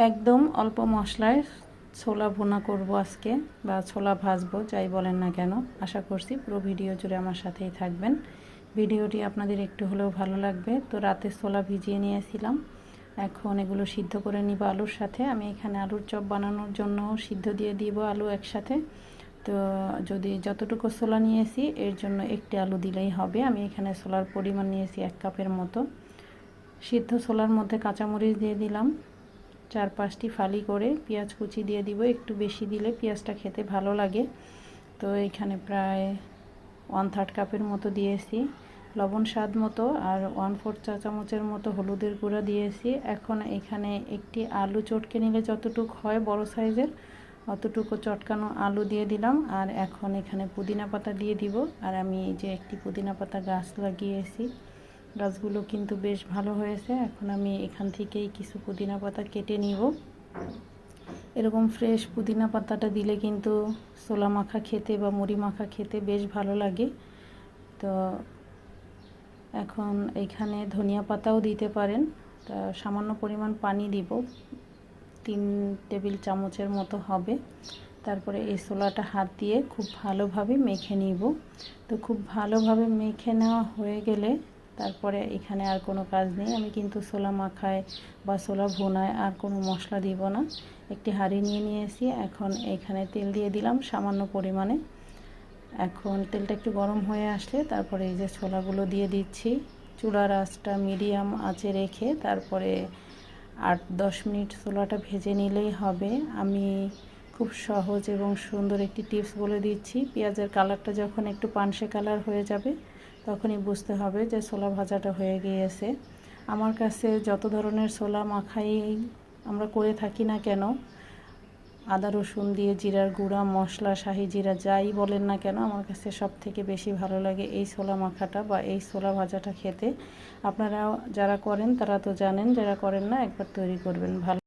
একদম অল্প মশলায় ছোলা ভুনা করব আজকে, বা ছোলা ভাজবো, যাই বলেন না কেন। আশা করছি পুরো ভিডিও জুড়ে আমার সাথেই থাকবেন। ভিডিওটি আপনাদের একটু হলেও ভালো লাগবে। তো রাতে ছোলা ভিজিয়ে নিয়েছিলাম, এখন এগুলো সিদ্ধ করে নিব আলুর সাথে। আমি এখানে আলুর চপ বানানোর জন্য সিদ্ধ দিয়ে দিব আলু একসাথে। তো যদি যতটুকু ছোলা নিয়েছি এর জন্য একটি আলু দিলেই হবে। আমি এখানে ছোলার পরিমাণ নিয়েছি 1 কাপের মতো। সিদ্ধ ছোলার মধ্যে কাঁচামরিচ দিয়ে দিলাম 4-5টি ফালি করে, পেঁয়াজ কুচি দিয়ে দিব, একটু বেশি দিলে পেঁয়াজটা খেতে ভালো লাগে। তো এখানে প্রায় 1/3 কাপের মতো দিয়েছি, লবণ স্বাদ মতো, আর 1/4 চা চামচের মতো হলুদের গুঁড়া দিয়েছি। এখন এখানে একটি আলু চটকে নিলে যতটুকু হয় বড় সাইজের অতটুকু চটকানো আলু দিয়ে দিলাম। আর এখন এখানে পুদিনা পাতা দিয়ে দিব। আর আমি এই যে একটি পুদিনা পাতা গাছ লাগিয়েছি, গাছগুলো কিন্তু বেশ ভালো হয়েছে। এখন আমি এখান থেকেই কিছু পুদিনা পাতা কেটে নিব। এরকম ফ্রেশ পুদিনা পাতাটা দিলে কিন্তু ছোলা মাখা খেতে বা মুড়ি মাখা খেতে বেশ ভালো লাগে। তো এখন এখানে ধনিয়া পাতাও দিতে পারেন। তা সামান্য পরিমাণ পানি দিব, 3 টেবিল চামচের মতো হবে। তারপরে এই ছোলাটা হাত দিয়ে খুব ভালোভাবে মেখে নিব। তো খুব ভালোভাবে মেখে নেওয়া হয়ে গেলে তারপরে এখানে আর কোনো কাজ নেই। আমি কিন্তু ছোলা মাখায় বা ছোলা ভুনায় আর কোনো মশলা দিব না। একটি হাঁড়ি নিয়ে নিয়েছি, এখন এখানে তেল দিয়ে দিলাম সামান্য পরিমাণে। এখন তেলটা একটু গরম হয়ে আসলে তারপরে এই যে ছোলাগুলো দিয়ে দিচ্ছি। চুলার আঁচটা মিডিয়াম আঁচে রেখে তারপরে 8-10 মিনিট ছোলাটা ভেজে নিলেই হবে। আমি খুব সহজ এবং সুন্দর একটি টিপস বলে দিচ্ছি। পেঁয়াজের কালারটা যখন একটু পানসে কালার হয়ে যাবে তখনই বুঝতে হবে যে ছোলা ভাজাটা হয়ে গিয়েছে। আমার কাছে যত ধরনের ছোলা মাখাই আমরা করে থাকি না কেন, আদা রসুন দিয়ে জিরার গুঁড়া, মশলা, শাহি জিরা যাই বলেন না কেন, আমার কাছে সব থেকে বেশি ভালো লাগে এই ছোলা মাখাটা বা এই ছোলা ভাজাটা খেতে। আপনারা যারা করেন তারা তো জানেন, যারা করেন না একবার তৈরি করবেন। ভালো